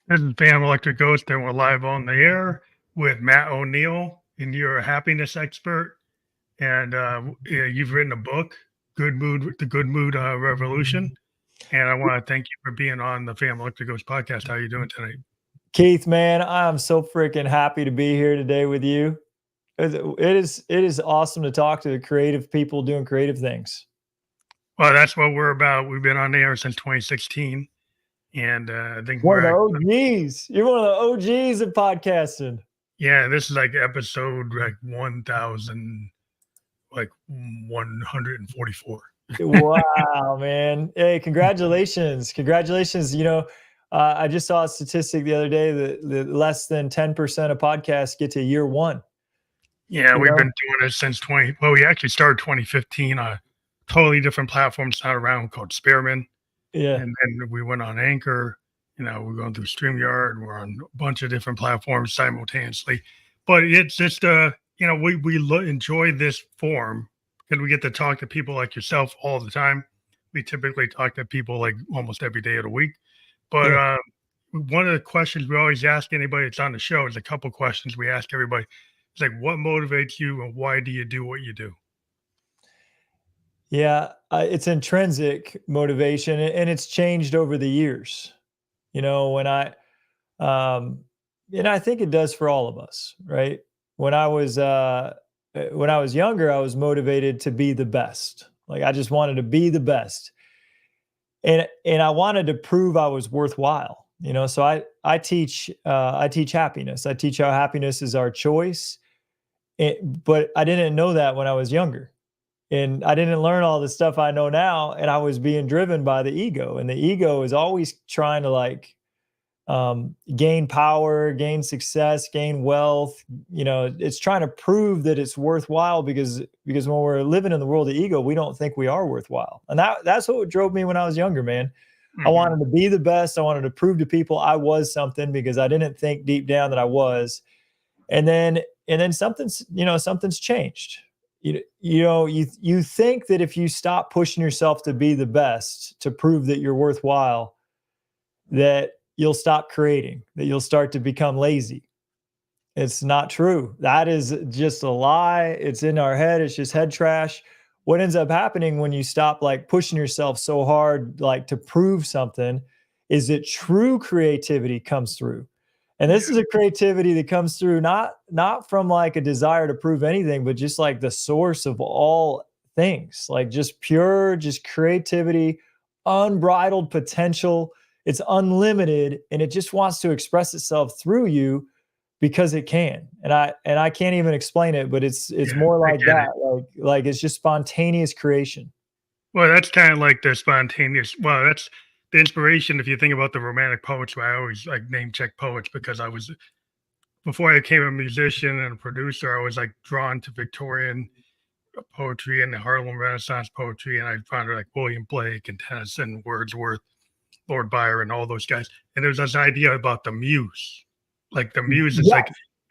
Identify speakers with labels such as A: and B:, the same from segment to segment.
A: This is Pam Electric Ghost, and we're live on the air with Matt O'Neill, and you're a happiness expert, and yeah, you've written a book, "Good Mood," the Good Mood Revolution. And I want to thank you for being on the Pam Electric Ghost podcast. How are you doing tonight?
B: Keith, man, I'm so freaking happy to be here today with you. It is awesome to talk to creative people doing creative things.
A: Well, that's what we're about. We've been on the air since 2016, and I think
B: One of the
A: we're
B: OGs. You're one of the OGs of podcasting.
A: yeah. This is like episode like 1,000, like 144.
B: Wow, man. Hey, congratulations. Congratulations. I just saw a statistic the other day that less than 10% of podcasts get to year one.
A: Yeah,
B: You
A: we've
B: know?
A: been doing it since well, we actually started 2015 on a totally different platform. It's not around called Spearman.
B: Yeah.
A: And then we went on Anchor, we're going through StreamYard, we're on a bunch of different platforms simultaneously. But it's just we enjoy this form because we get to talk to people like yourself all the time. We typically talk to people like almost every day of the week. But
B: Yeah.
A: one of the questions we always ask anybody that's on the show is a couple questions we ask everybody. It's like, what motivates you and why do you do what you do?
B: Yeah, it's intrinsic motivation, and it's changed over the years. You know, um, and I think it does for all of us, right? When I was younger, I was motivated to be the best. Like I just wanted to be the best, and I wanted to prove I was worthwhile. So I teach happiness. I teach how happiness is our choice, but I didn't know that when I was younger. And I didn't learn all the stuff I know now, and I was being driven by the ego, and the ego is always trying to gain power, gain success, gain wealth. It's trying to prove that it's worthwhile because when we're living in the world of ego, we don't think we are worthwhile. And that's what drove me when I was younger, man. I wanted to be the best. I wanted to prove to people I was something because I didn't think deep down that I was. And then something's changed. You think that if you stop pushing yourself to be the best, to prove that you're worthwhile, that you'll stop creating, that you'll start to become lazy. It's not true. That is just a lie. It's in our head. It's just head trash. What ends up happening when you stop pushing yourself so hard, to prove something, is that true creativity comes through. And this is a creativity that comes through not from a desire to prove anything, but just the source of all things, just pure, just creativity, unbridled potential. It's unlimited, and it just wants to express itself through you because it can. And I can't even explain it, but it's more like that. Like it's just spontaneous creation.
A: Well, that's kind of like the spontaneous. Well, that's the inspiration. If you think about the romantic poets, where I always name check poets because before I became a musician and a producer, I was drawn to Victorian poetry and the Harlem Renaissance poetry, and I found William Blake and Tennyson, Wordsworth, Lord Byron, all those guys. And there's this idea about the muse. The muse is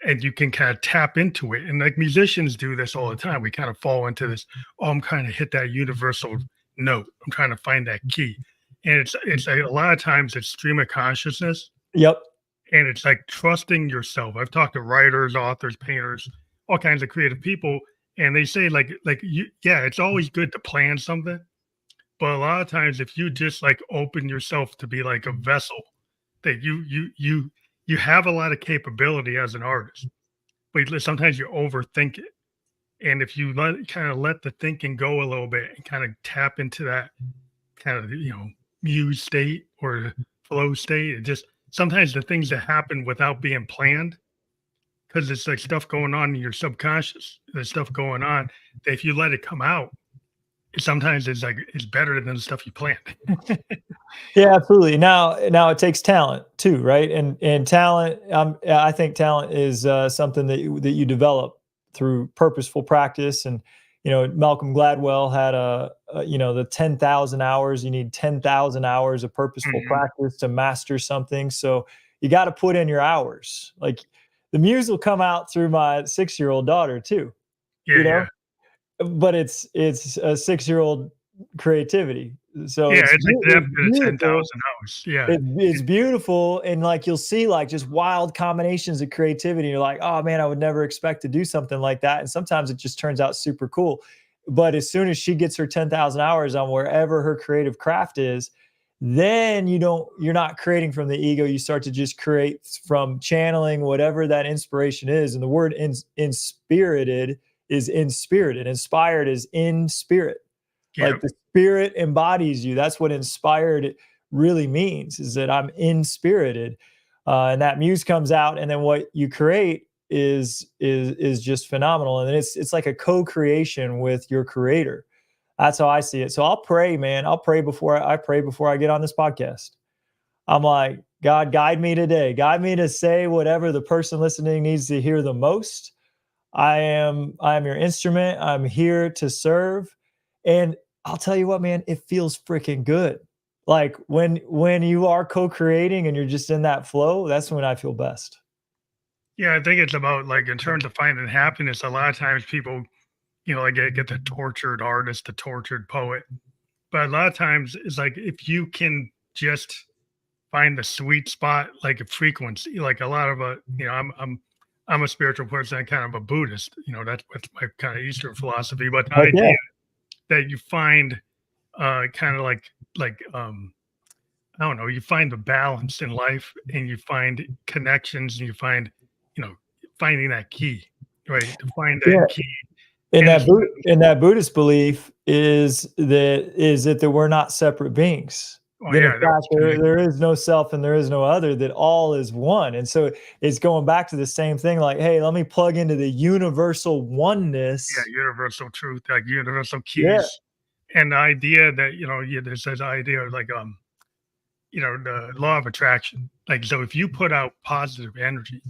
A: and you can kind of tap into it. And musicians do this all the time. We kind of fall into this, I'm kind of hit that universal note. I'm trying to find that key. And it's a lot of times it's stream of consciousness.
B: Yep.
A: And it's trusting yourself. I've talked to writers, authors, painters, all kinds of creative people. And they say it's always good to plan something. But a lot of times if you just open yourself to be a vessel, that you have a lot of capability as an artist, but sometimes you overthink it. And if you let the thinking go a little bit and kind of tap into that kind of, muse state or flow state, it just sometimes the things that happen without being planned, because it's stuff going on in your subconscious, there's stuff going on that if you let it come out, sometimes it's better than the stuff you planned.
B: Yeah, absolutely. Now it takes talent too, right? And talent, I think talent is something that you develop through purposeful practice. And Malcolm Gladwell had the 10,000 hours. You need 10,000 hours of purposeful practice to master something. So you got to put in your hours. The muse will come out through my 6-year-old daughter too.
A: Yeah.
B: But it's a 6-year-old creativity. So
A: Yeah,
B: it's
A: it's like the
B: it's
A: after the
B: beautiful.
A: 10,000 hours. Yeah.
B: It's beautiful, and like you'll see like just wild combinations of creativity. You're like, oh man, I would never expect to do something like that. And sometimes it just turns out super cool. But as soon as she gets her 10,000 hours on wherever her creative craft is, then you're not creating from the ego. You start to just create from channeling whatever that inspiration is. And the word inspirited is inspirited, inspired is in spirit.
A: Yeah.
B: Like the spirit embodies you. That's what inspired really means, is that I'm inspirited. And that muse comes out, and then what you create is just phenomenal. And it's like a co-creation with your creator. That's how I see it. So I'll pray, man. I'll pray before I get on this podcast. I'm like, God, guide me today. Guide me to say whatever the person listening needs to hear the most. I am your instrument. I'm here to serve. And I'll tell you what, man, it feels freaking good. Like when you are co-creating and you're just in that flow, that's when I feel best.
A: Yeah, I think it's about like in terms of finding happiness, a lot of times people, like get the tortured artist, the tortured poet. But a lot of times it's like if you can just find the sweet spot, like a frequency, like a lot of I'm a spiritual person, I'm kind of a Buddhist, that's my kind of Eastern philosophy. But the
B: Like, yeah.
A: idea that you find kind of like I don't know, you find the balance in life and you find connections and you find, you know, finding that key, right? To find
B: Yeah.
A: that key. And it's
B: In that Buddhist belief is that we're not separate beings.
A: oh
B: That in
A: yeah, that
B: fact
A: was connected.
B: there is no self and there is no other, that all is one. And so it's going back to the same thing, like, hey, let me plug into the universal
A: Yeah,
B: oneness.
A: universal truth, like universal
B: Yeah.
A: keys. And the idea that, there's this idea of like the law of attraction. Like so if you put out positive energy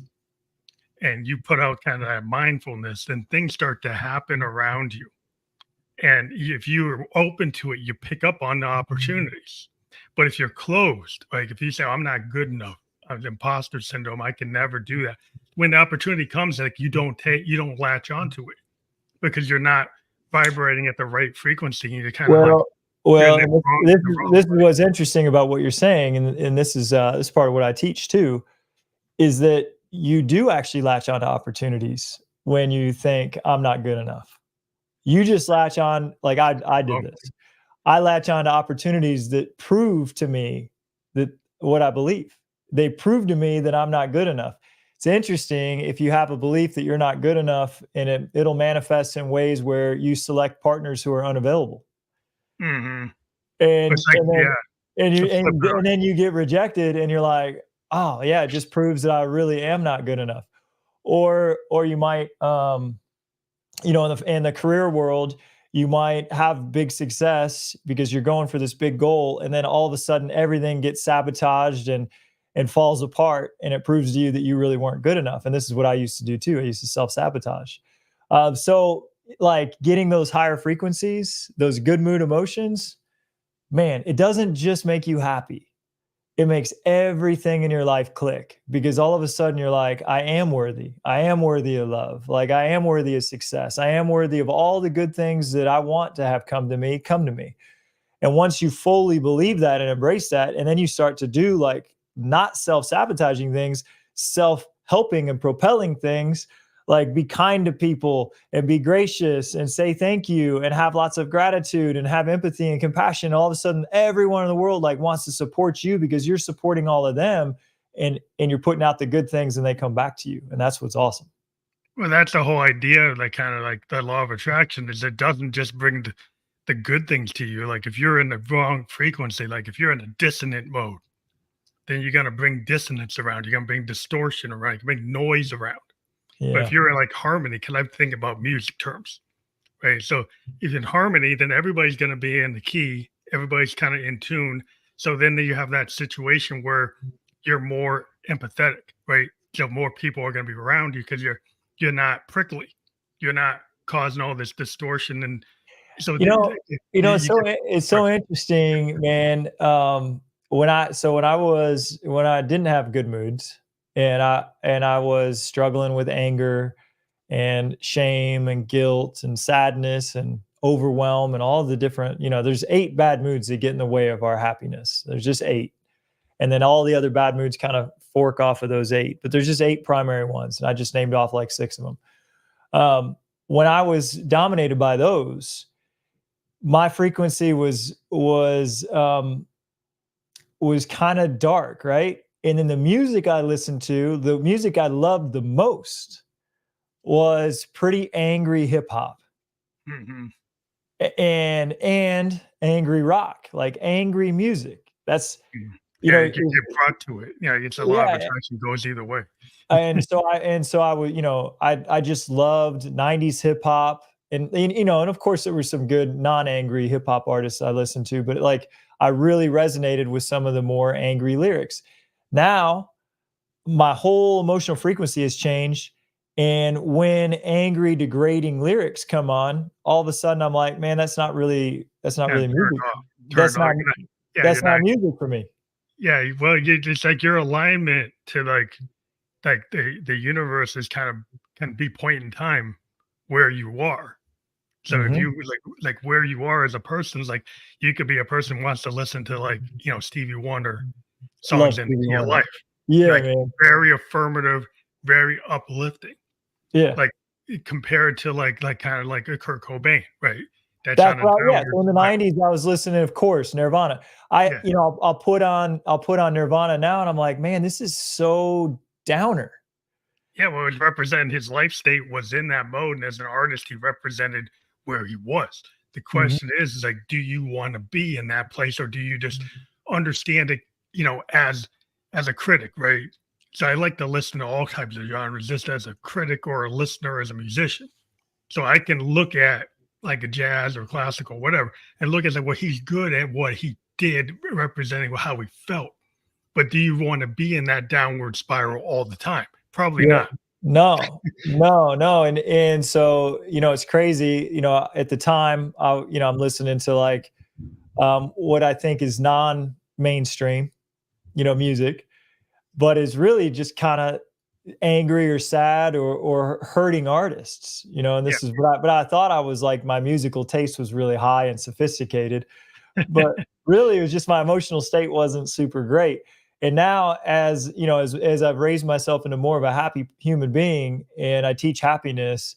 A: and you put out kind of that mindfulness, then things start to happen around you. And if you're open to it, you pick up on the opportunities. But if you're closed, like if you say, I'm not good enough, I have imposter syndrome, I can never do that. When the opportunity comes, like you don't latch onto it because you're not vibrating at the right frequency. And you're kind of like,
B: Well,
A: you're in
B: well,
A: the
B: and
A: wrong,
B: this
A: the
B: is
A: wrong
B: this is
A: way.
B: what's interesting about what you're saying, and this is part of what I teach too, is that you do actually latch on to opportunities when you think I'm not good enough. You just latch on, like I did
A: Okay.
B: this. I latch on to opportunities that prove to me that what I believe. They prove to me that I'm not good enough. It's interesting if you have a belief that you're not good enough, and it'll manifest in ways where you select partners who are unavailable.
A: Mm-hmm.
B: And
A: It's like,
B: and then
A: yeah,
B: and you
A: to flip it
B: and then you get rejected and you're like, "Oh, yeah, it just proves that I really am not good enough." Or you might in the career world, you might have big success because you're going for this big goal, and then all of a sudden everything gets sabotaged and falls apart, and it proves to you that you really weren't good enough. And this is what I used to do too. I used to self-sabotage. So like getting those higher frequencies, those good mood emotions, man, it doesn't just make you happy. It makes everything in your life click, because all of a sudden you're like, I am worthy. I am worthy of love. Like I am worthy of success. I am worthy of all the good things that I want to have come to me, come to me. And once you fully believe that and embrace that, and then you start to do like not self-sabotaging things, self-helping and propelling things, like be kind to people and be gracious and say thank you and have lots of gratitude and have empathy and compassion. All of a sudden, everyone in the world like wants to support you because you're supporting all of them, and you're putting out the good things and they come back to you. And that's what's awesome.
A: well, that's the whole idea, like kind of like the law of attraction is it doesn't just bring the good things to you. Like if you're in the wrong frequency, like if you're in a dissonant mode, then you're gonna bring dissonance around. You're gonna bring distortion around. You bring noise around. But if
B: Yeah.
A: you're in like harmony, because I think about music terms, right? So if in harmony, then everybody's gonna be in the key. Everybody's kind of in tune. So then you have that situation where you're more empathetic, right? So more people are gonna be around you because you're not prickly. You're not causing all this distortion. And so
B: You know,
A: you can
B: it's so interesting, man. When I didn't have good moods, and I was struggling with anger and shame and guilt and sadness and overwhelm and all the different, there's 8 bad moods that get in the way of our happiness. There's just 8. And then all the other bad moods kind of fork off of those 8, but there's just 8 primary ones. And I just named off like 6 of them. When I was dominated by those, my frequency was kind of dark, right? And then the music I listened to, the music I loved the most was pretty angry hip hop.
A: Mhm.
B: And angry rock, like angry music. That's
A: Mhm.
B: you
A: Yeah,
B: know,
A: you can get brought to it. Yeah, it's a law of
B: yeah,
A: attraction goes either way.
B: and so I would, I just loved 90s hip hop and of course there were some good non-angry hip hop artists I listened to, but like I really resonated with some of the more angry lyrics. Now, my whole emotional frequency has changed. And when angry, degrading lyrics come on, all of a sudden I'm like, man, that's not
A: Yeah,
B: really
A: turn
B: music.
A: off.
B: That's
A: Turn off.
B: not
A: Yeah, you're
B: that's not
A: not.
B: music for me.
A: Yeah, well, it's like your alignment to like the universe is kind of can be point in time where you are. So if
B: Mhm.
A: you like where you are as a person is like you could be a person who wants to listen to like Stevie Wonder
B: Love
A: songs in
B: Stevie
A: your
B: Wonder.
A: life,
B: Yeah,
A: like
B: man.
A: very affirmative, very uplifting,
B: Yeah.
A: like compared to like kind of like a Kurt Cobain, right? That's
B: That's
A: on a
B: right, yeah.
A: downer.
B: So in the
A: Right.
B: '90s, I was listening, of course, Nirvana.
A: Yeah.
B: I'll put on Nirvana now, and I'm like, man, this is so downer.
A: Yeah, well, it represented his life state was in that mode, and as an artist, he represented where he was. The
B: Mhm.
A: question is like, do you want to be in that place, or do you just understand it, as a critic, right? So I like to listen to all types of genres, just as a critic or a listener, as a musician. So I can look at like a jazz or classical, whatever, and look at like, well, he's good at what he did, representing how he felt. But do you want to be in that downward spiral all the time? Probably
B: Yeah.
A: not.
B: No. No, no, and so, it's crazy, at the time, I'm listening to, like, what I think is non-mainstream, music, but is really just kinda angry or sad or hurting artists, and
A: Yeah.
B: this is but I thought I was like my musical taste was really high and sophisticated, but really it was just my emotional state wasn't super great. And now as I've raised myself into more of a happy human being and I teach happiness,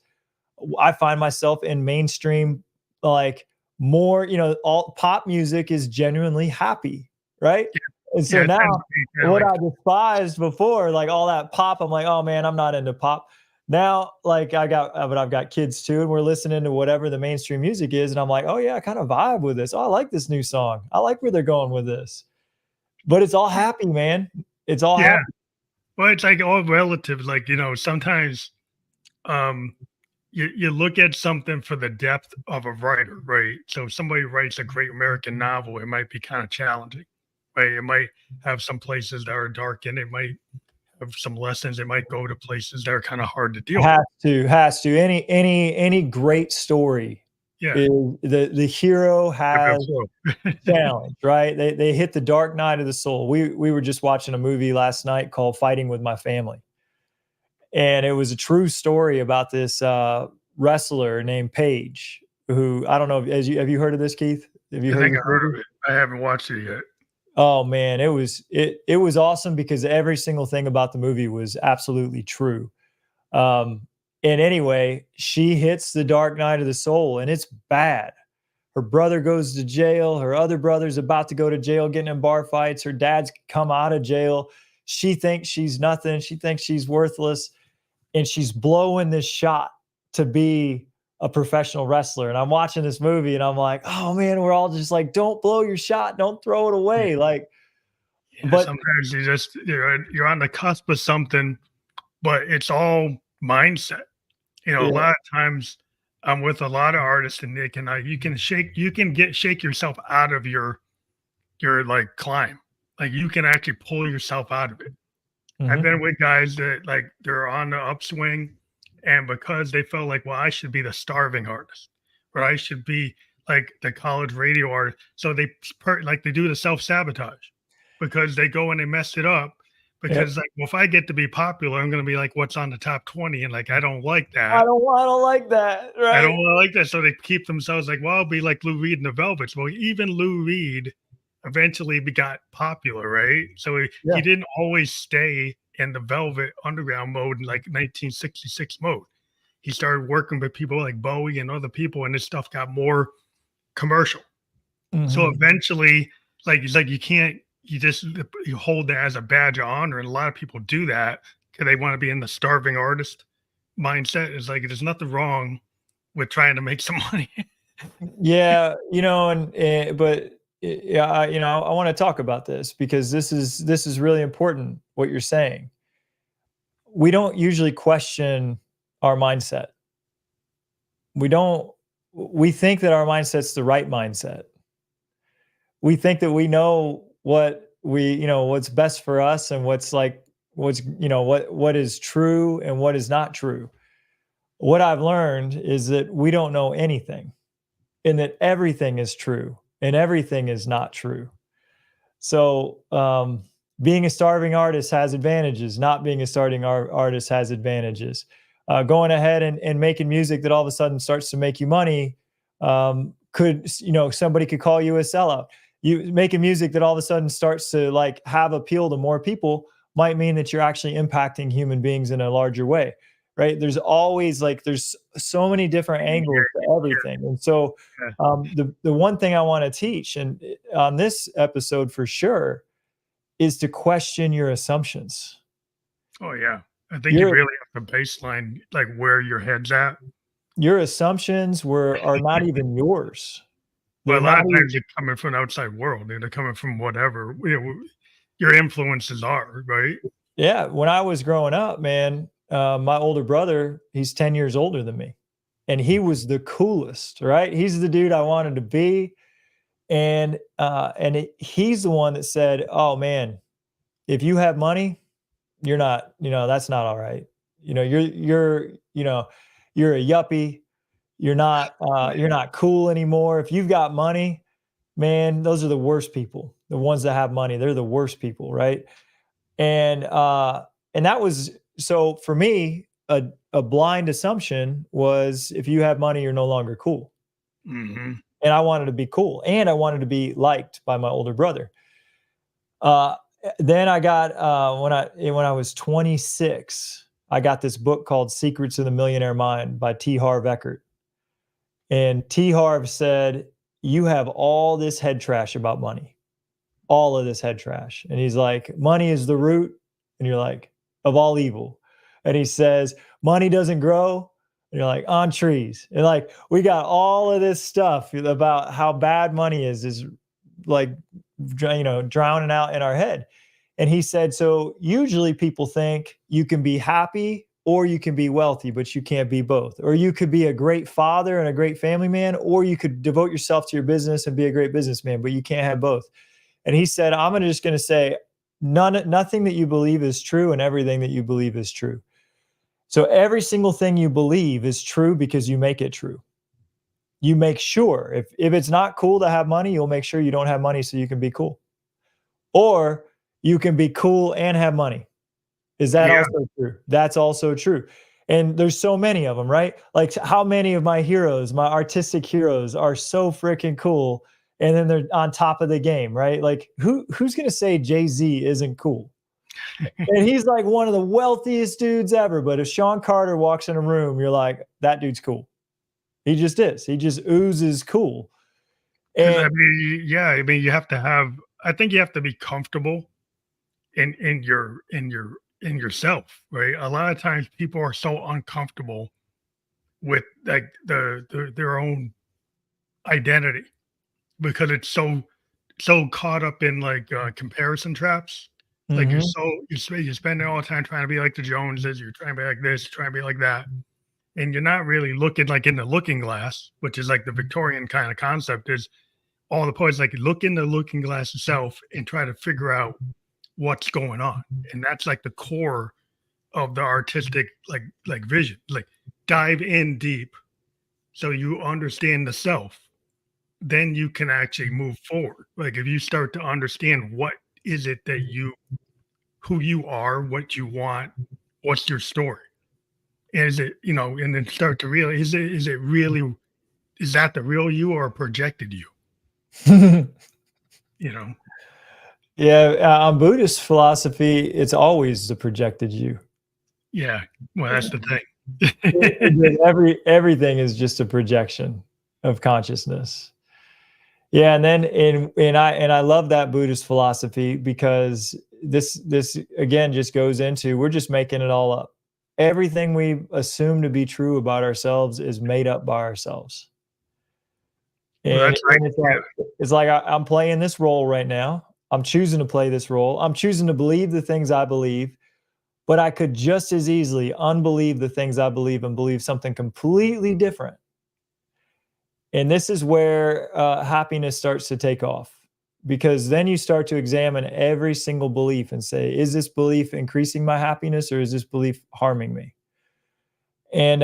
B: I find myself in mainstream, like more, all pop music is genuinely happy, right? And
A: Yeah,
B: so
A: it tends
B: now
A: to be kinda
B: what
A: like
B: I despised before, like all that pop, I'm like, oh man, I'm not into pop. Now, like but I've got kids too, and we're listening to whatever the mainstream music is, and I'm like, oh yeah, I kind of vibe with this. Oh, I like this new song. I like where they're going with this. But it's all happy, man. It's all
A: yeah.
B: happy.
A: Well, it's like all relative. Like, sometimes um you look at something for the depth of a writer, right? So if somebody writes a great American novel, it might be kind of challenging, right? It might have some places that are dark and it might have some lessons. It might go to places that are kind of hard to deal with.
B: Has to. Any great story
A: Yeah.
B: is the hero
A: Rip
B: has
A: it through.
B: challenge, right? They hit the dark night of the soul. We were just watching a movie last night called Fighting with My Family, and it was a true story about this wrestler named Paige, who I don't know. Have you heard of this, Keith? Have you
A: I
B: heard of
A: think I
B: this
A: heard
B: movie?
A: of it. I haven't watched it yet.
B: Oh man, it was awesome because every single thing about the movie was absolutely true. Um, and anyway, she hits the dark night of the soul, and it's bad. Her brother goes to jail. Her other brother's about to go to jail, getting in bar fights. Her dad's come out of jail. She thinks she's nothing. She thinks she's worthless, and she's blowing this shot to be a professional wrestler. And I'm watching this movie, and I'm like, oh man, we're all just like, don't blow your shot, don't throw it away. Like,
A: Yeah,
B: but
A: sometimes you're on the cusp of something, but it's all mindset. A
B: yeah,
A: lot of times I'm with a lot of artists and Nick and you can shake yourself out of your like climb. Like you can actually pull yourself out of it. I've
B: mhm,
A: been with guys that like they're on the upswing and because they felt like, well, I should be the starving artist or I should be like the college radio artist. So they do the self sabotage because they go and they mess it up because like, well, if I get to be popular, I'm going to be like, what's on the top 20? And like, I don't like
B: I
A: that.
B: don't like that,
A: I
B: right?
A: don't like that. So they keep themselves like, well, I'll be like Lou Reed and the Velvets. Well, even Lou Reed eventually got popular, right? So he
B: Yeah.
A: didn't always stay in the Velvet Underground mode in like 1966 mode. He started working with people like Bowie and other people, and his stuff got more commercial. So
B: Mhm.
A: eventually, like it's like you hold that as a badge of honor, and a lot of people do that because they want to be in the starving artist mindset. It's like there's nothing wrong with trying to make some money.
B: Yeah, and but yeah, I want to talk about this because this is really important what you're saying. We don't usually question our mindset. We don't we think that our mindset's the right mindset. We think that we know what's best for us and what is true and what is not true. What I've learned is that we don't know anything and that everything is true and everything is not true. So, being a starving artist has advantages. Not being a starting artist has advantages. Going ahead and making music that all of a sudden starts to make you money somebody could call you a sellout. You making music that all of a sudden starts to like have appeal to more people might mean that you're actually impacting human beings in a larger way, right? There's so many different angles to everything, and so
A: Yeah.
B: the one thing I want to teach, and on this episode for sure, is to question your assumptions.
A: Oh yeah. I think you
B: Your
A: really have to baseline like where your head's at.
B: your assumptions are not even yours.
A: But
B: They're
A: a lot
B: not
A: of
B: even,
A: times they're coming from the outside world. They're coming from whatever your influences are, right?
B: yeah. When I was growing up, man, my older brother, he's 10 years older than me, and he was the coolest, right? He's the dude I wanted to be. He's the one that said, "Oh man, if you have money, you're not, that's not all right. You're a yuppie. You're not cool anymore. If you've got money, man, those are the worst people. The ones that have money, they're the worst people, right?" And that was so for me, a blind assumption was if you have money, you're no longer cool.
A: Hmm.
B: And I wanted to be cool, and I wanted to be liked by my older brother. Uh, then I got when I was 26, I got this book called Secrets of the Millionaire Mind by T. Harv Eker. And T. Harv said, "You have all this head trash about money, all of this head trash." And he's like, "Money is the root," and you're like, "of all evil." And he says, "Money doesn't grow," and you're like, "on trees." And like, we got all of this stuff about how bad money is like, drowning out in our head. And he said, so usually people think you can be happy or you can be wealthy, but you can't be both. Or you could be a great father and a great family man, or you could devote yourself to your business and be a great businessman, but you can't have both. And he said, I'm just going to say, nothing that you believe is true, and everything that you believe is true. So every single thing you believe is true because you make it true. You make sure if it's not cool to have money, you'll make sure you don't have money so you can be cool. Or you can be cool and have money. Is that
A: Yeah.
B: also true? That's also true. And there's so many of them, right? Like how many of my heroes, my artistic heroes are so freaking cool and then they're on top of the game, right? Like who's going to say Jay-Z isn't cool? And he's like one of the wealthiest dudes ever, but if Sean Carter walks in a room, you're like, that dude's cool. He just is. He just oozes cool.
A: Because
B: And
A: yeah, I mean, you have to have. I think you have to be comfortable in yourself, right? A lot of times people are so uncomfortable with like their own identity because it's so caught up in like comparison traps. Like
B: mhm.
A: you're spending all the time trying to be like the Joneses. You're trying to be like this, trying to be like that, and you're not really looking like in the looking glass, which is like the Victorian kind of concept. Is all the points like look in the looking glass itself and try to figure out what's going on, and that's like the core of the artistic like vision. Like dive in deep so you understand the self, then you can actually move forward. Like if you start to understand what is it that you who you are, what you want, what's your story. Is it, and then start to realize, is it really, is that the real you or a projected you? You know?
B: Yeah, on Buddhist philosophy, it's always the projected you.
A: Yeah. Well, that's the thing.
B: Everything is just a projection of consciousness. Yeah, and then I love that Buddhist philosophy because this again just goes into we're just making it all up. Everything we assume to be true about ourselves is made up by ourselves.
A: Well,
B: And,
A: that's like,
B: it's like I'm playing this role right now. I'm choosing to play this role. I'm choosing to believe the things I believe, but I could just as easily unbelieve the things I believe and believe something completely different. And this is where happiness starts to take off, because then you start to examine every single belief and say, is this belief increasing my happiness or is this belief harming me? And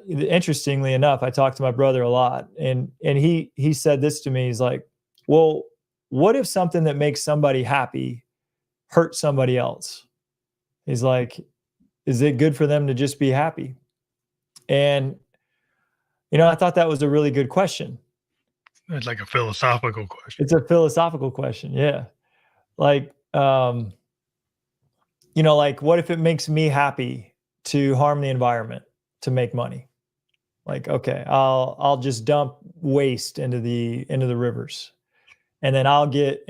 B: interestingly enough, I talked to my brother a lot, and he said this to me. He's like, "Well, what if something that makes somebody happy hurts somebody else?" He's like, "Is it good for them to just be happy?" And I thought that was a really good question.
A: it's like a philosophical question.
B: It's a philosophical question, yeah. Like, like what if it makes me happy to harm the environment to make money? Like, okay, I'll just dump waste into the rivers, and then I'll get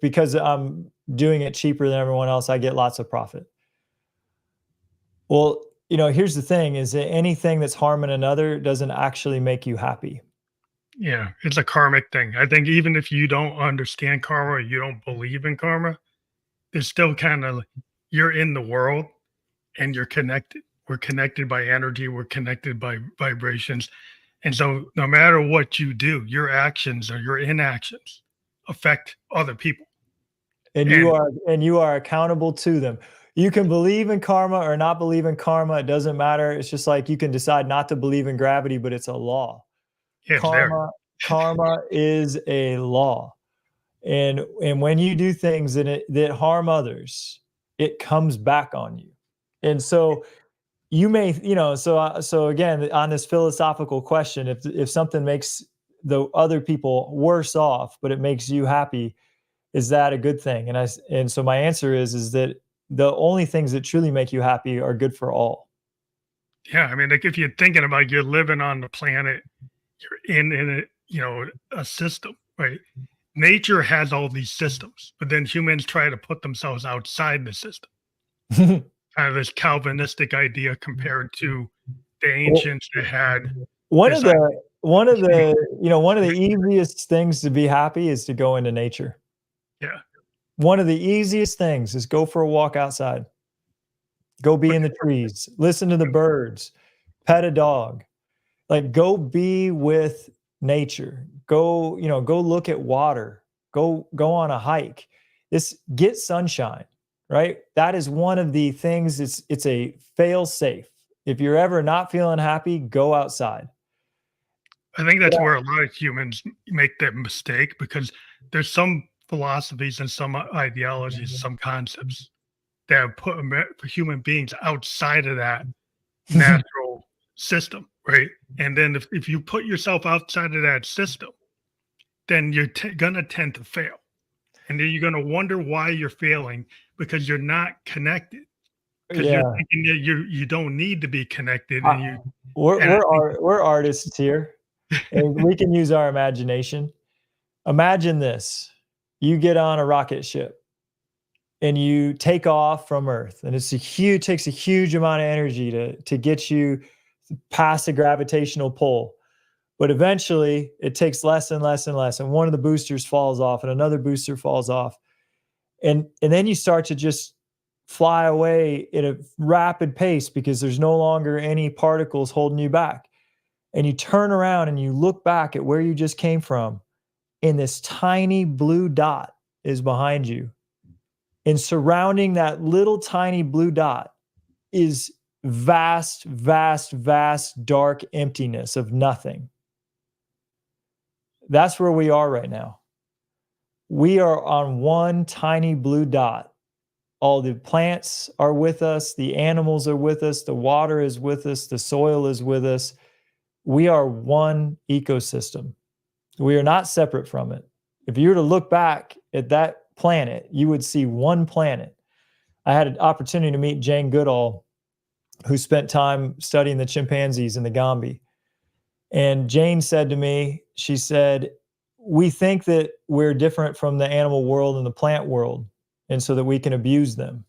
B: because I'm doing it cheaper than everyone else, I get lots of profit. Well, here's the thing: is that anything that's harming another doesn't actually make you happy.
A: Yeah. It's a karmic thing. I think even if you don't understand karma, or you don't believe in karma, there's still kind of, you're in the world and you're connected. We're connected by energy. We're connected by vibrations. And so no matter what you do, your actions or your inactions affect other people.
B: And
A: And
B: you are accountable to them. You can believe in karma or not believe in karma. It doesn't matter. It's just like you can decide not to believe in gravity, but it's a law.
A: yeah, it's there.
B: Karma is a law. And when you do things that harm others, it comes back on you. And so you may, so again, on this philosophical question, if something makes the other people worse off, but it makes you happy, is that a good thing? And so my answer is that the only things that truly make you happy are good for all.
A: Yeah. I mean, like if you're thinking about you're living on the planet, you're in it, a system, right? Nature has all these systems, but then humans try to put themselves outside the system. Kind of this Calvinistic idea compared to the ancients that had
B: One
A: this
B: of the easiest things to be happy is to go into nature.
A: yeah.
B: One of the easiest things is go for a walk outside. Go be
A: But
B: in the trees, listen to the birds, pet a dog. Like go be with nature. Go look at water. Go on a hike. Get sunshine, right? That is one of the things. It's a fail safe. If you're ever not feeling happy, go outside.
A: I think that's where a lot of humans make that mistake because there's some philosophies and some ideologies, some concepts that have put human beings outside of that natural system, right? And then if you put yourself outside of that system, then you're gonna tend to fail, and then you're gonna wonder why you're failing because you're not connected. Because you're
B: Yeah.
A: thinking that you don't need to be connected,
B: Uh,
A: and you
B: we're
A: and I think
B: we're artists here, and we can use our imagination. Imagine this: you get on a rocket ship and you take off from Earth, and takes a huge amount of energy to get you past the gravitational pull. But eventually, it takes less and less and less, and one of the boosters falls off, and another booster falls off, and then you start to just fly away at a rapid pace because there's no longer any particles holding you back. And you turn around and you look back at where you just came from, and this tiny blue dot is behind you. And surrounding that little tiny blue dot is vast, vast, vast, dark emptiness of nothing. That's where we are right now. We are on one tiny blue dot, all the plants are with us, the animals are with us, the water is with us, the soil is with us. We are one ecosystem. We are not separate from it. If you were to look back at that planet, you would see one planet. I had an opportunity to meet Jane Goodall, who spent time studying the chimpanzees in the Gombe. And Jane said to me, she said, we think that we're different from the animal world and the plant world, and so that we can abuse them.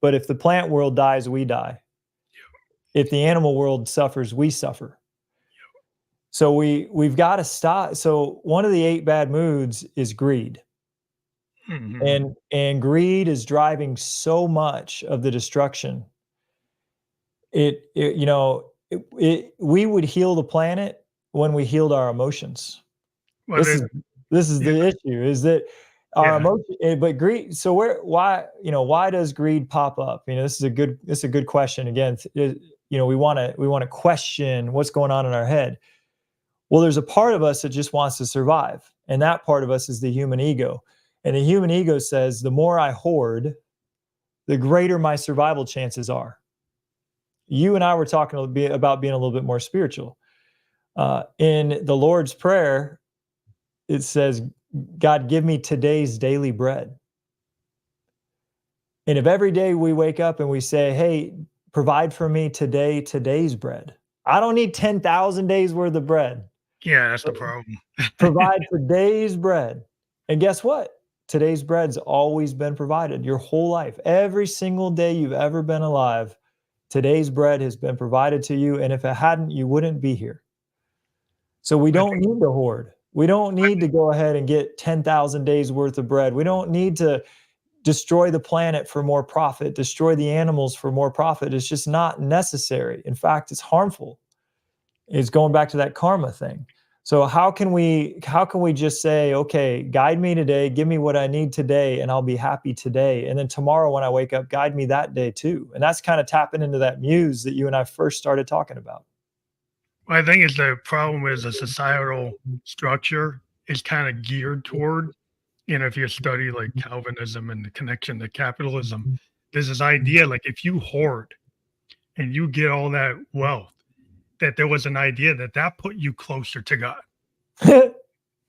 B: But if the plant world dies, we die. If the animal world suffers, we suffer. So we've got to stop. So one of the 8 bad moods is greed. And greed is driving so much of the destruction. We would heal the planet when we healed our emotions.
A: Well,
B: This is the issue, is that our emotion, but greed. So why does greed pop up? This is a good question. Again, we want to question what's going on in our head. Well, there's a part of us that just wants to survive. And that part of us is the human ego. And the human ego says, the more I hoard, the greater my survival chances are. You and I were talking about being a little bit more spiritual. In the Lord's Prayer, it says, God, give me today's daily bread. And if every day we wake up and we say, hey, provide for me today's bread. I don't need 10,000 days worth of bread.
A: Yeah, that's the problem.
B: Provide today's bread. And guess what? Today's bread's always been provided your whole life. Every single day you've ever been alive, today's bread has been provided to you. And if it hadn't, you wouldn't be here. So we don't need to hoard. We don't need to go ahead and get 10,000 days worth of bread. We don't need to destroy the planet for more profit, destroy the animals for more profit. It's just not necessary. In fact, it's harmful. It's going back to that karma thing. So how can we just say, okay, guide me today, give me what I need today, and I'll be happy today. And then tomorrow when I wake up, guide me that day too. And that's kind of tapping into that muse that you and I first started talking about.
A: Well, I think the problem is the societal structure is kind of geared toward, if you study like Calvinism and the connection to capitalism, there's this idea like if you hoard and you get all that wealth, that there was an idea that put you closer to God. that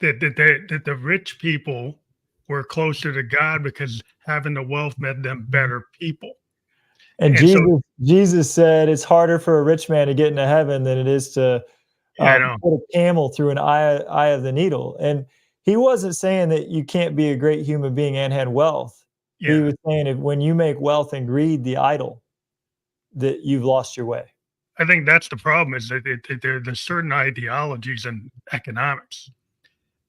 A: the rich people were closer to God because having the wealth made them better people.
B: And Jesus said it's harder for a rich man to get into heaven than it is to put a camel through an eye of the needle. And he wasn't saying that you can't be a great human being and have wealth. Yeah. He was saying when you make wealth and greed the idol, that you've lost your way.
A: I think that's the problem, is that there's certain ideologies in economics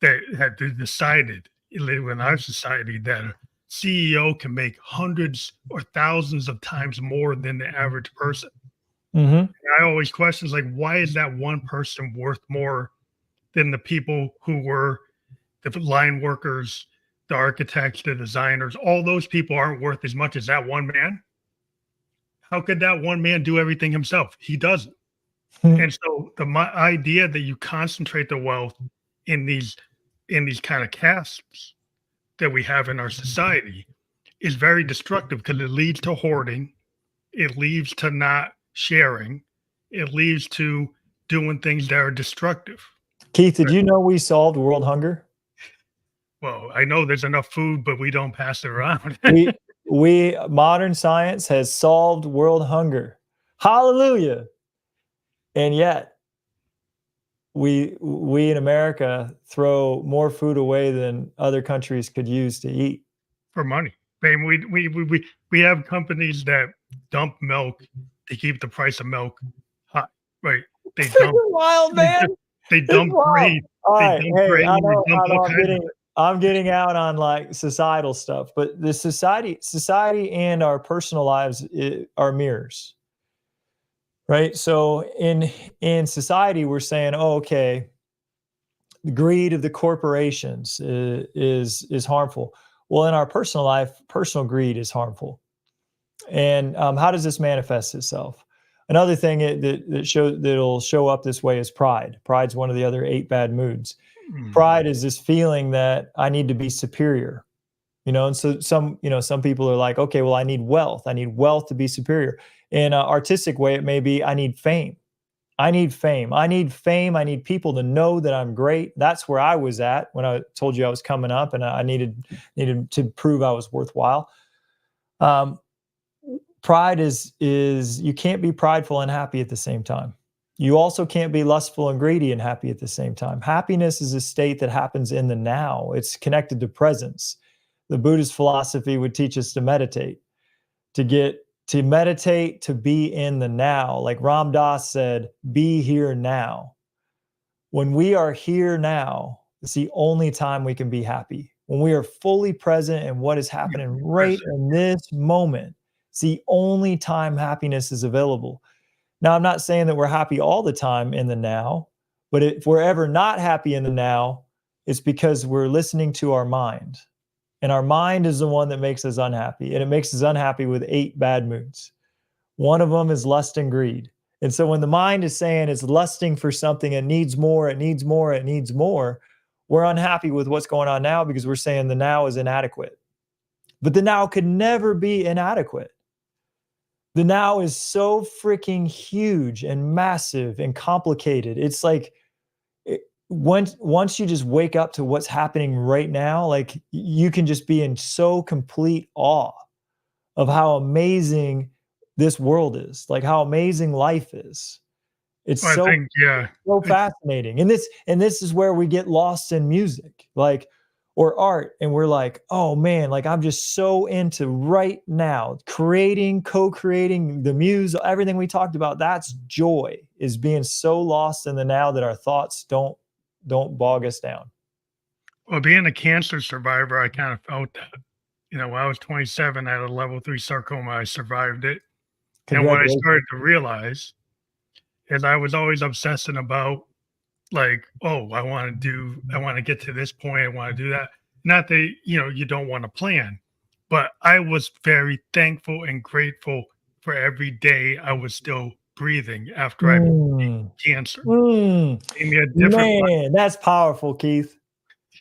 A: that have decided in our society that a CEO can make hundreds or thousands of times more than the average person. Mm-hmm. I always question, like, why is that one person worth more than the people who were the line workers, the architects, the designers? All those people aren't worth as much as that one man. How could that one man do everything himself? He doesn't. And so the idea that you concentrate the wealth in these kind of castes that we have in our society is very destructive, because it leads to hoarding. It leads to not sharing. It leads to doing things that are destructive.
B: Keith, did you know we solved world hunger?
A: Well, I know there's enough food, but we don't pass it around.
B: Modern science has solved world hunger. Hallelujah. And yet we in America throw more food away than other countries could use to eat.
A: For money. I mean, we have companies that dump milk to keep the price of milk high, right? They dump
B: wild, man.
A: They dump grain.
B: All right, hey, I'm getting out on like societal stuff, but the society and our personal lives are mirrors, right? So in society, we're saying, oh, okay, the greed of the corporations is harmful. Well, in our personal life, personal greed is harmful. And how does this manifest itself? Another thing that'll show up this way is pride. Pride's one of the other 8 bad moods. Pride is this feeling that I need to be superior. And so some people are like, okay, well, I need wealth. I need wealth to be superior. In an artistic way, it may be, I need fame. I need fame. I need fame. I need people to know that I'm great. That's where I was at when I told you I was coming up, and I needed to prove I was worthwhile. Um, Pride is you can't be prideful and happy at the same time. You also can't be lustful and greedy and happy at the same time. Happiness is a state that happens in the now. It's connected to presence. The Buddhist philosophy would teach us to meditate, to meditate, to be in the now. Like Ram Dass said, be here now. When we are here now, it's the only time we can be happy. When we are fully present in what is happening right in this moment, it's the only time happiness is available. Now, I'm not saying that we're happy all the time in the now, but if we're ever not happy in the now, it's because we're listening to our mind. And our mind is the one that makes us unhappy. And it makes us unhappy with 8 bad moods. One of them is lust and greed. And so when the mind is saying it's lusting for something, it needs more, it needs more, it needs more, we're unhappy with what's going on now because we're saying the now is inadequate. But the now could never be inadequate. The now is so freaking huge and massive and complicated. It's like once you just wake up to what's happening right now, like you can just be in so complete awe of how amazing this world is, like how amazing life is. It's so fascinating. And this is where we get lost in music, like, or art. And we're like, oh man, like I'm just so into right now, co-creating the muse, everything we talked about. That's joy, is being so lost in the now that our thoughts don't bog us down.
A: Well, being a cancer survivor, I kind of felt that. When I was 27, I had a level 3 sarcoma. I survived it. And what I started to realize is I was always obsessing about, like, oh, I want to get to this point. I want to do that. Not that, you don't want to plan, but I was very thankful and grateful for every day I was still breathing after I beat cancer.
B: Man, that's powerful, Keith.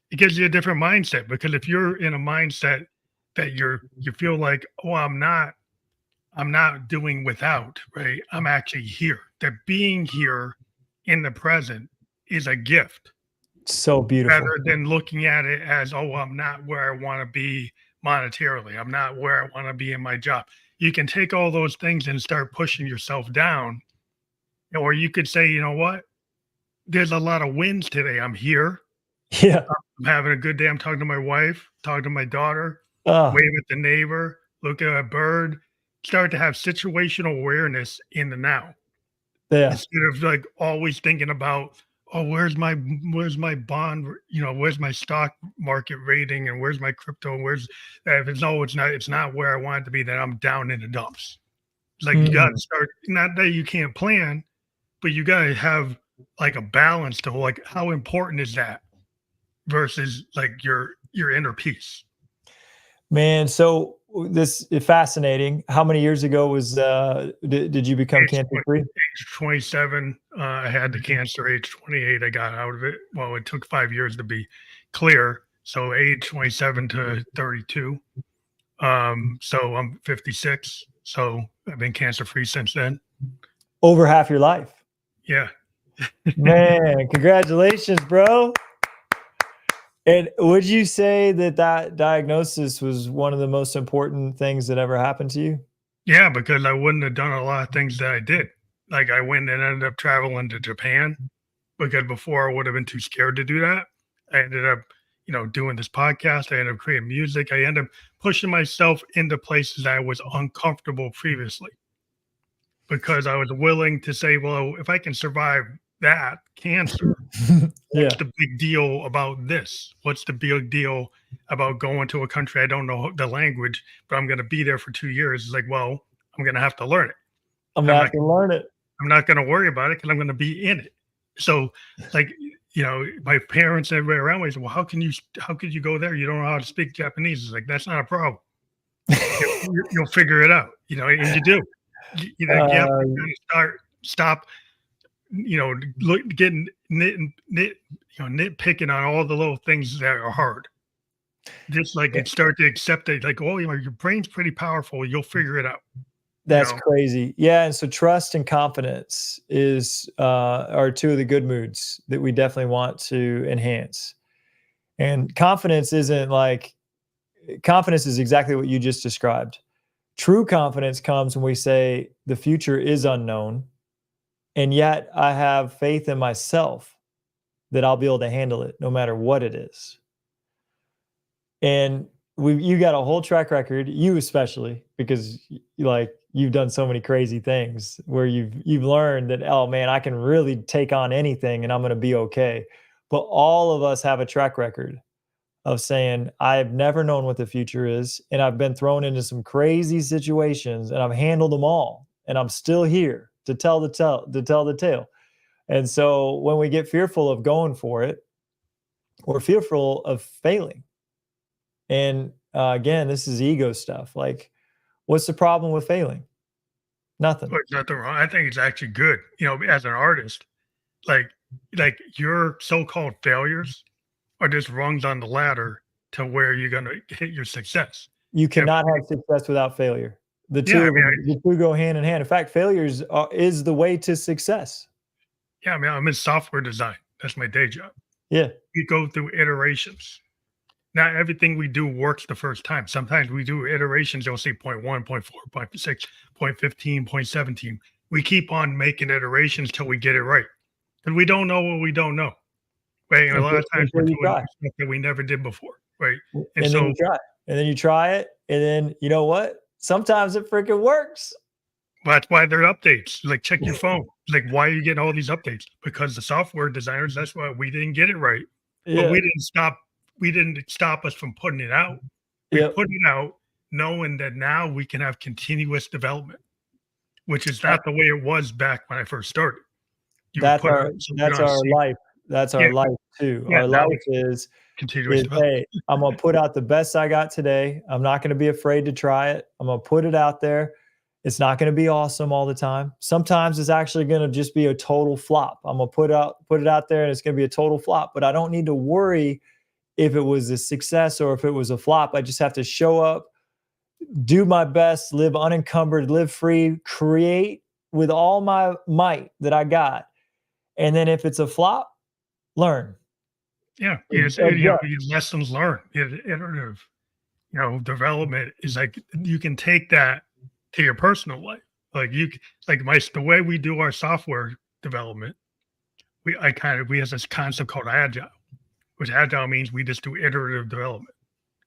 A: It gives you a different mindset, because if you're in a mindset that you feel like, oh, I'm not doing without, right? I'm actually here. That being here in the present is a gift.
B: So beautiful.
A: Rather than looking at it as, oh, I'm not where I want to be monetarily. I'm not where I want to be in my job. You can take all those things and start pushing yourself down. Or you could say, you know what? There's a lot of wins today. I'm here.
B: Yeah.
A: I'm having a good day. I'm talking to my wife, talking to my daughter, wave at the neighbor, look at a bird, start to have situational awareness in the now.
B: Yeah.
A: Instead of like always thinking about, oh, where's my bond, where's my stock market rating, and where's my crypto, where's that? If it's not where I want it to be, then I'm down in the dumps. Like you got to start, not that you can't plan, but you got to have like a balance to, like, how important is that versus like your inner peace.
B: Man, so this is fascinating. How many years ago was did you become cancer free?
A: Age 27. I had the cancer. Age 28, I got out of it. Well, it took 5 years to be clear. So age 27 to 32. So I'm 56. So I've been cancer free since then.
B: Over half your life.
A: Yeah.
B: Man, congratulations, bro. And would you say that diagnosis was one of the most important things that ever happened to you?
A: Yeah, because I wouldn't have done a lot of things that I did. Like I went and ended up traveling to Japan, because before I would have been too scared to do that. I ended up, doing this podcast. I ended up creating music. I ended up pushing myself into places that I was uncomfortable previously, because I was willing to say, well, if I can survive that cancer, what's the big deal about this? What's the big deal about going to a country I don't know the language, but I'm going to be there for 2 years? It's like, well, I'm going to have to learn it.
B: I'm going to have to learn it.
A: I'm not going to worry about it because I'm going to be in it. So, like, my parents and everybody around me said, well, how could you go there? You don't know how to speak Japanese. It's like, that's not a problem. You'll figure it out, and you do. You have to stop getting nitpicking on all the little things that are hard. Just like it start to accept it, like, oh, your brain's pretty powerful. You'll figure it out. You
B: That's
A: know,
B: crazy. Yeah, and so trust and confidence are two of the good moods that we definitely want to enhance. And confidence isn't like confidence is exactly what you just described. True confidence comes when we say the future is unknown, and yet I have faith in myself that I'll be able to handle it no matter what it is. And you got a whole track record, you especially, because like you've done so many crazy things where you've learned that, oh man, I can really take on anything and I'm going to be okay. But all of us have a track record of saying, I've never known what the future is, and I've been thrown into some crazy situations and I've handled them all, and I'm still here to tell the tale. And so when we get fearful of going for it, we're fearful of failing. And again, this is ego stuff. Like, what's the problem with failing? Nothing.
A: but nothing wrong. I think it's actually good. As an artist, like like your so-called failures are just rungs on the ladder to where you're gonna hit your success.
B: You
A: Yeah,
B: cannot have success without failure. The
A: yeah.
B: two, the two go hand in hand. In fact, failures is the way to success.
A: I'm in software design. That's my day job.
B: Yeah.
A: We go through iterations. Not everything we do works the first time. Sometimes we do iterations. You'll see point 1, point 4, point 6, point 15, point 17. We keep on making iterations till we get it right. And we don't know what we don't know. Right. And a lot of times we're doing stuff that we never did before. Right.
B: And then you try it. And then you try it. And then you know what? Sometimes it freaking works.
A: That's why there are updates. Like, check your phone. Like, why are you getting all these updates? Because the software designers, that's why we didn't get it right.
B: Yeah.
A: But we didn't stop us from putting it out. We put it out knowing that now we can have continuous development, which is not the way it was back when I first started.
B: That's our life. That's our life too. Our life is
A: continuous development.
B: Hey, I'm gonna put out the best I got today. I'm not gonna be afraid to try it. I'm gonna put it out there. It's not gonna be awesome all the time. Sometimes it's actually gonna just be a total flop. I'm gonna put it out there and it's gonna be a total flop. But I don't need to worry if it was a success or if it was a flop. I just have to show up, do my best, live unencumbered, live free, create with all my might that I got. And then if it's a flop, learn.
A: Yeah. Lessons learned. Iterative, development is like, you can take that to your personal life. Like the way we do our software development, we have this concept called agile, which agile means we just do iterative development,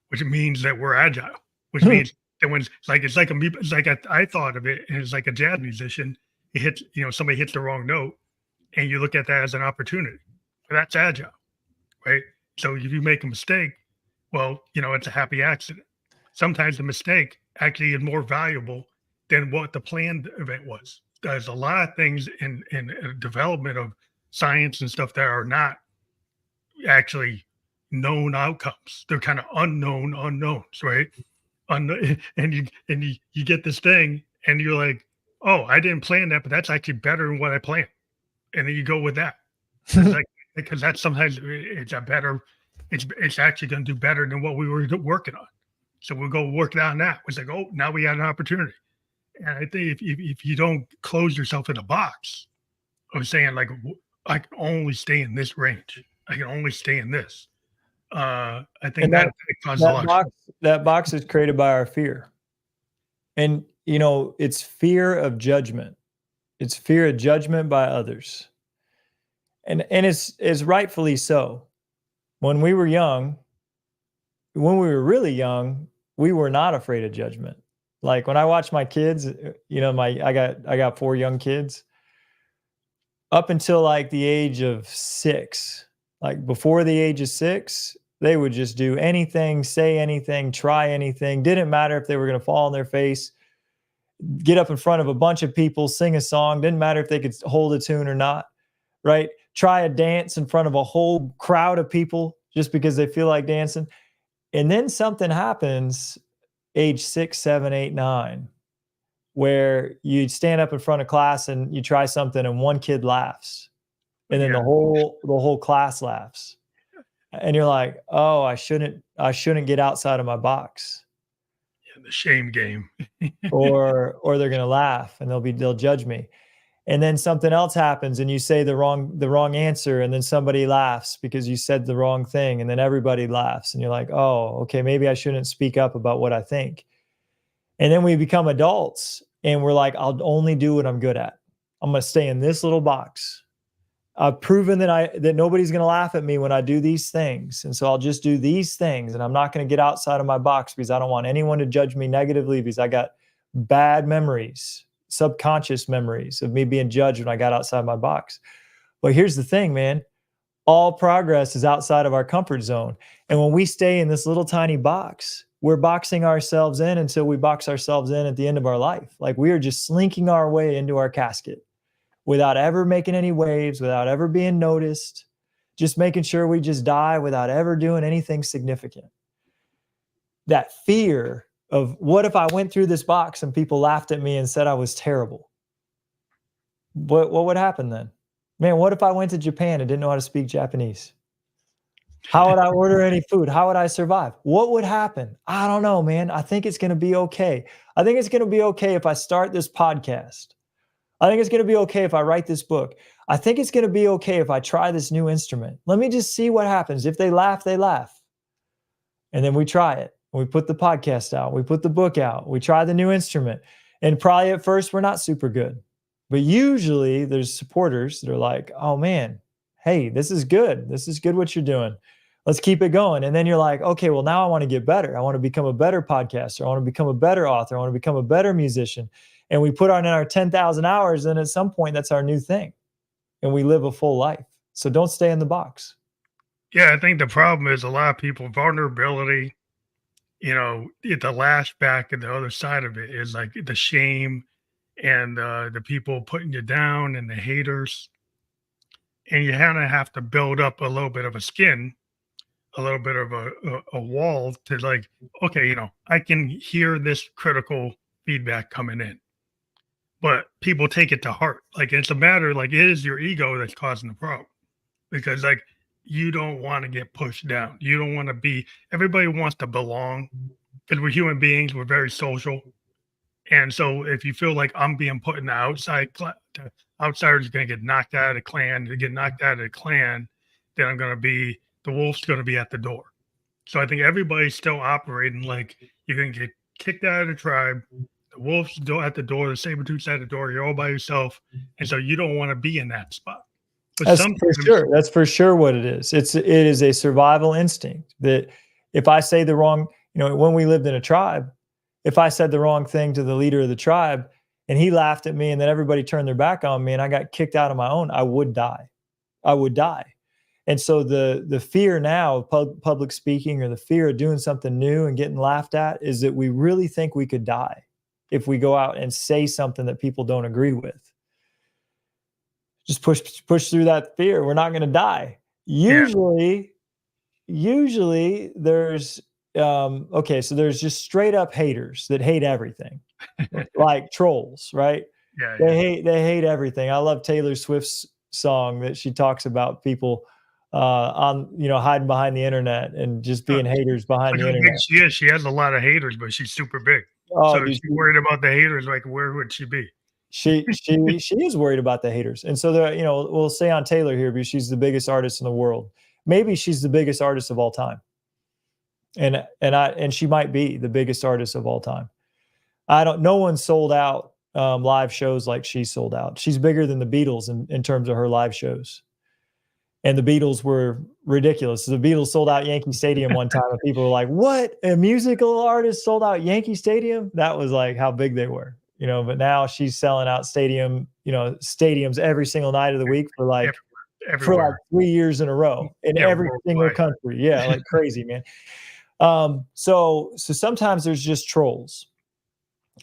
A: which means that we're agile, which means that I thought of it as like a jazz musician. It hits, somebody hits the wrong note and you look at that as an opportunity. That's agile, right? So if you make a mistake, well, it's a happy accident. Sometimes the mistake actually is more valuable than what the planned event was. There's a lot of things in development of science and stuff that are not actually known outcomes. They're kind of unknown unknowns, right? And you get this thing and you're like, oh, I didn't plan that, but that's actually better than what I planned. And then you go with that. Because that's sometimes it's actually going to do better than what we were working on. So we'll go work on that. It's like, oh, now we got an opportunity. And I think if you don't close yourself in a box of saying like, I can only stay in this range, I can only stay in this. I think that causes a lot.
B: That box is created by our fear. And, it's fear of judgment. It's fear of judgment by others. And it's rightfully so. When we were really young, we were not afraid of judgment. Like when I watch my kids, I got 4 young kids. Up until like the age of 6, like before the age of 6, they would just do anything, say anything, try anything. Didn't matter if they were going to fall on their face, get up in front of a bunch of people, sing a song. Didn't matter if they could hold a tune or not, right? Try a dance in front of a whole crowd of people just because they feel like dancing. And then something happens age 6, 7, 8, 9, where you stand up in front of class and you try something and one kid laughs. And then the whole class laughs. And you're like, oh, I shouldn't get outside of my box.
A: Yeah, the shame game.
B: Or they're gonna laugh and they'll judge me. And then something else happens and you say the wrong answer, and then somebody laughs because you said the wrong thing, and then everybody laughs, and you're like, oh, okay, maybe I shouldn't speak up about what I think. And then we become adults and we're like, I'll only do what I'm good at. I'm going to stay in this little box. I've proven that nobody's going to laugh at me when I do these things. And so I'll just do these things, and I'm not going to get outside of my box because I don't want anyone to judge me negatively, because I got bad memories, subconscious memories of me being judged when I got outside my box. But here's the thing, man. All progress is outside of our comfort zone. And when we stay in this little tiny box, we're boxing ourselves in until we box ourselves in at the end of our life. Like, we are just slinking our way into our casket without ever making any waves, without ever being noticed, just making sure we just die without ever doing anything significant. That fear of, what if I went through this box and people laughed at me and said I was terrible? What would happen then? Man, what if I went to Japan and didn't know how to speak Japanese? How would I order any food? How would I survive? What would happen? I don't know, man. I think it's going to be okay. I think it's going to be okay if I start this podcast. I think it's going to be okay if I write this book. I think it's going to be okay if I try this new instrument. Let me just see what happens. If they laugh, they laugh. And then we try it. We put the podcast out. We put the book out. We try the new instrument. And probably at first, we're not super good. But usually there's supporters that are like, oh man, hey, this is good. This is good what you're doing. Let's keep it going. And then you're like, okay, well, now I want to get better. I want to become a better podcaster. I want to become a better author. I want to become a better musician. And we put on our 10,000 hours. And at some point, that's our new thing. And we live a full life. So don't stay in the box.
A: Yeah, I think the problem is a lot of people, vulnerability, the lashback and the other side of it is like the shame and the people putting you down and the haters. And you kind of have to build up a little bit of a skin, a little bit of a wall to like, okay, I can hear this critical feedback coming in, but people take it to heart. Like, it's a matter, like, it is your ego that's causing the problem, because like, you don't want to get pushed down. You don't want to be, everybody wants to belong, because we're human beings. We're very social. And so if you feel like I'm being put in the outside, the outsider's going to get knocked out of the clan, to get knocked out of the clan, then the wolf's going to be at the door. So I think everybody's still operating like you're going to get kicked out of the tribe. The wolf's at the door, the saber-tooth's at the door. You're all by yourself. And so you don't want to be in that spot. But
B: That's for sure. That's for sure what it is. It is a survival instinct that if I say the wrong, when we lived in a tribe, if I said the wrong thing to the leader of the tribe and he laughed at me and then everybody turned their back on me and I got kicked out of my own, I would die. I would die. And so the fear now of public speaking, or the fear of doing something new and getting laughed at, is that we really think we could die if we go out and say something that people don't agree with. Just push through that fear. We're not going to die. Usually there's okay, so there's just straight up haters that hate everything, like trolls, right?
A: Yeah,
B: They hate everything. I love Taylor Swift's song that she talks about people hiding behind the internet and just being haters behind the internet.
A: She has a lot of haters, but she's super big. So if she's worried about the haters, like, where would she be?
B: She is worried about the haters. And so there, we'll say on Taylor here, because she's the biggest artist in the world. Maybe she's the biggest artist of all time. And she might be the biggest artist of all time. No one sold out live shows like she sold out. She's bigger than the Beatles in terms of her live shows. And the Beatles were ridiculous. The Beatles sold out Yankee Stadium one time, and people were like, what? A musical artist sold out Yankee Stadium? That was like how big they were, but now she's selling out stadiums every single night of the week for like 3 years in a row in every single country. Yeah, like crazy, man. So sometimes there's just trolls.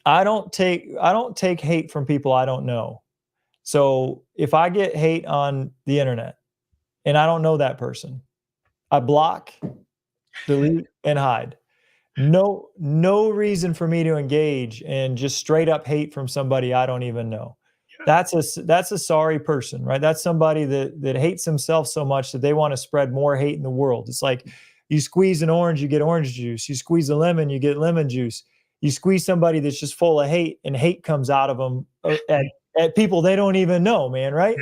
B: I don't take hate from people I don't know. So if I get hate on the internet and I don't know that person, I block, delete, and hide. No reason for me to engage in just straight up hate from somebody I don't even know. that's a sorry person, right? That's somebody that hates himself so much that they want to spread more hate in the world. It's like you squeeze an orange, you get orange juice. You squeeze a lemon, you get lemon juice. You squeeze somebody that's just full of hate, and hate comes out of them at people they don't even know, man, right?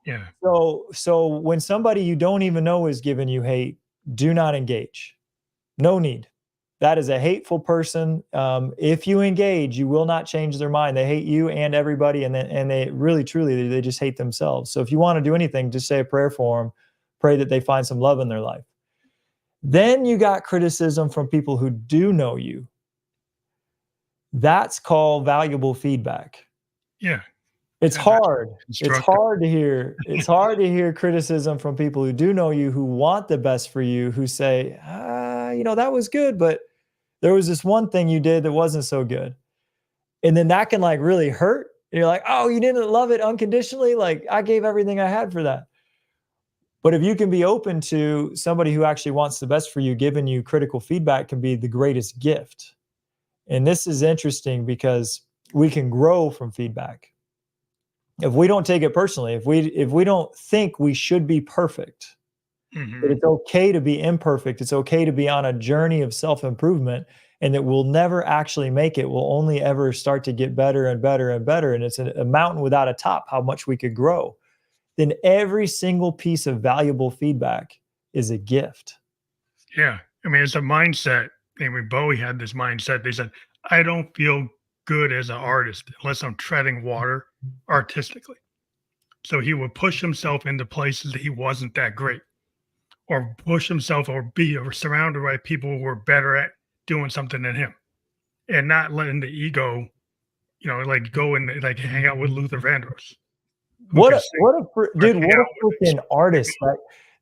A: Yeah. Yeah.
B: So when somebody you don't even know is giving you hate, do not engage. No need. That is a hateful person. If you engage, you will not change their mind. They hate you and everybody, and they really, truly, they just hate themselves. So if you want to do anything, just say a prayer for them. Pray that they find some love in their life. Then you got criticism from people who do know you. That's called valuable feedback.
A: Yeah.
B: It's
A: Yeah,
B: hard. It's
A: constructive.
B: hard to hear. It's hard to hear criticism from people who do know you, who want the best for you, who say, that was good, but there was this one thing you did that wasn't so good. And then that can like really hurt. You're like, oh, you didn't love it unconditionally. Like I gave everything I had for that. But if you can be open to somebody who actually wants the best for you, giving you critical feedback can be the greatest gift. And this is interesting because we can grow from feedback. If we don't take it personally, if we don't think we should be perfect, that it's okay to be imperfect, it's okay to be on a journey of self-improvement, and that we'll never actually make it. We'll only ever start to get better and better and better. And it's a mountain without a top, how much we could grow. Then every single piece of valuable feedback is a gift.
A: Yeah. I mean, it's a mindset. I mean, Bowie had this mindset. They said, I don't feel good as an artist unless I'm treading water artistically. So he would push himself into places that he wasn't that great, or push himself or be surrounded by people who were better at doing something than him, and not letting the ego, like go and like hang out with Luther Vandross.
B: What a freaking artist.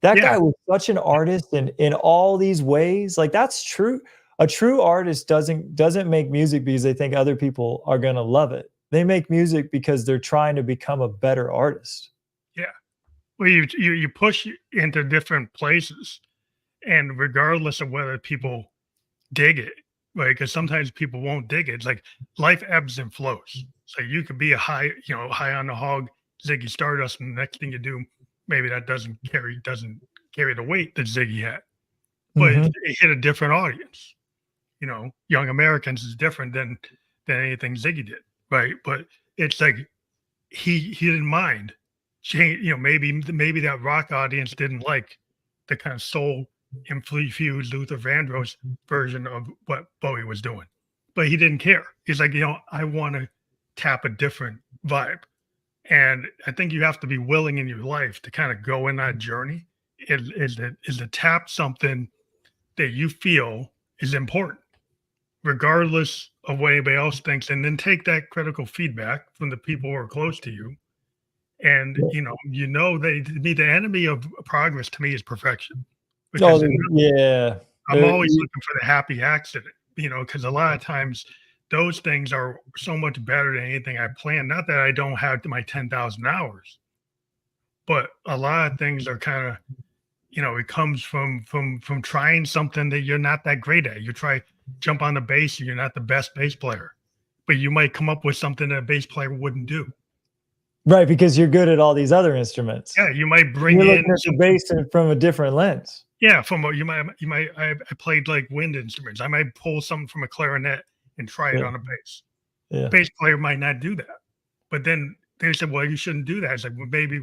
B: That guy was such an artist in all these ways. Like that's true. A true artist doesn't make music because they think other people are going to love it. They make music because they're trying to become a better artist.
A: Yeah. Well, you push into different places, and regardless of whether people dig it, right? Because sometimes people won't dig it. It's like life ebbs and flows. So you could be a high on the hog Ziggy Stardust, and the next thing you do, maybe that doesn't carry the weight that Ziggy had, but it hit a different audience. Young Americans is different than anything Ziggy did, right? But it's like he didn't mind change. Maybe that rock audience didn't like the kind of soul infused Luther Vandross version of what Bowie was doing, but he didn't care. He's like, I want to tap a different vibe. And I think you have to be willing in your life to kind of go in that journey is to tap something that you feel is important, regardless of what anybody else thinks, and then take that critical feedback from the people who are close to you. And the enemy of progress to me is perfection. Because I'm always looking for the happy accident, because a lot of times those things are so much better than anything I planned. Not that I don't have my 10,000 hours, but a lot of things are kind of, it comes from trying something that you're not that great at. You try jump on the bass, and you're not the best bass player, but you might come up with something that a bass player wouldn't do.
B: Right, because you're good at all these other instruments.
A: Yeah, you might bring
B: you're
A: in
B: the bass from a different lens.
A: Yeah, I played like wind instruments. I might pull something from a clarinet and try it on a bass.
B: Yeah.
A: Bass player might not do that, but then they said, "Well, you shouldn't do that." It's like, well, maybe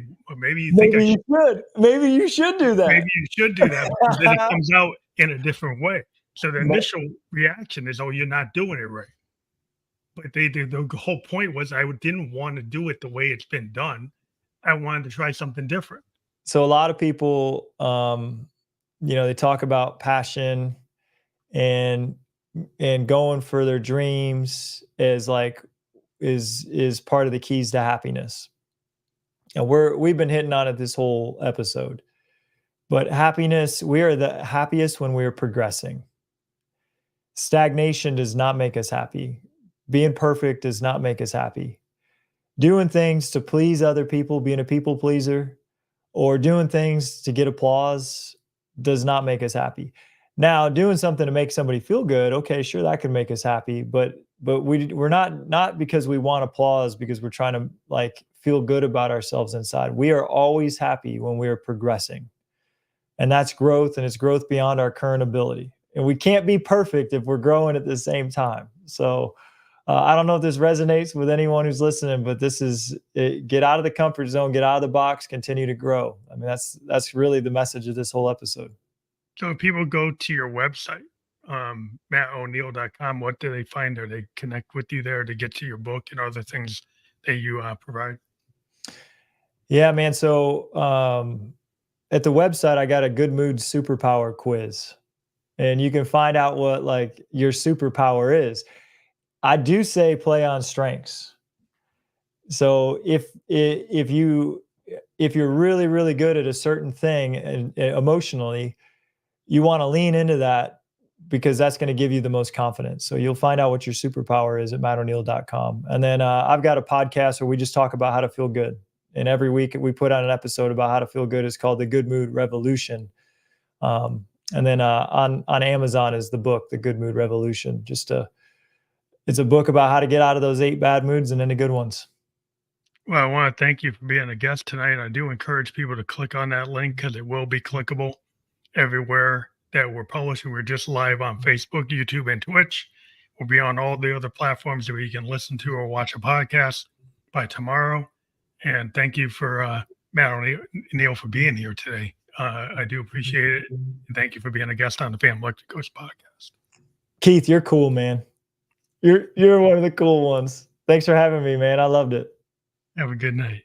A: you think I should.
B: Maybe you should do that.
A: Maybe you should do that because then it comes out in a different way. So the initial reaction is, "Oh, you're not doing it right." But the whole point was I didn't want to do it the way it's been done. I wanted to try something different.
B: So a lot of people, they talk about passion and going for their dreams is part of the keys to happiness. And we've been hitting on it this whole episode. But happiness, we are the happiest when we are progressing. Stagnation does not make us happy. Being perfect does not make us happy. Doing things to please other people, being a people pleaser, or doing things to get applause does not make us happy. Now, doing something to make somebody feel good, okay, sure, that can make us happy, but we're not because we want applause, because we're trying to like feel good about ourselves inside. We are always happy when we are progressing. And that's growth, and it's growth beyond our current ability. And we can't be perfect if we're growing at the same time. So I don't know if this resonates with anyone who's listening, but this is it, get out of the comfort zone, get out of the box, continue to grow. I mean, that's really the message of this whole episode.
A: So if people go to your website, mattoneal.com, what do they find there? They connect with you there to get to your book and other things that you provide?
B: Yeah, man. So at the website, I got a good mood superpower quiz, and you can find out what like your superpower is. I do say play on strengths. So if you're really really good at a certain thing and emotionally, you want to lean into that because that's going to give you the most confidence. So you'll find out what your superpower is at mattoneal.com. And then I've got a podcast where we just talk about how to feel good. And every week we put out an episode about how to feel good. It's called The Good Mood Revolution. And then on Amazon is the book, The Good Mood Revolution. It's a book about how to get out of those 8 bad moods and into good ones.
A: Well, I want to thank you for being a guest tonight. I do encourage people to click on that link because it will be clickable everywhere that we're publishing. We're just live on Facebook, YouTube, and Twitch. We'll be on all the other platforms that you can listen to or watch a podcast by tomorrow. And thank you for Matt O'Neal for being here today. I do appreciate it. And thank you for being a guest on the Family Electric Coach podcast.
B: Keith, you're cool, man. You're one of the cool ones. Thanks for having me, man. I loved it.
A: Have a good night.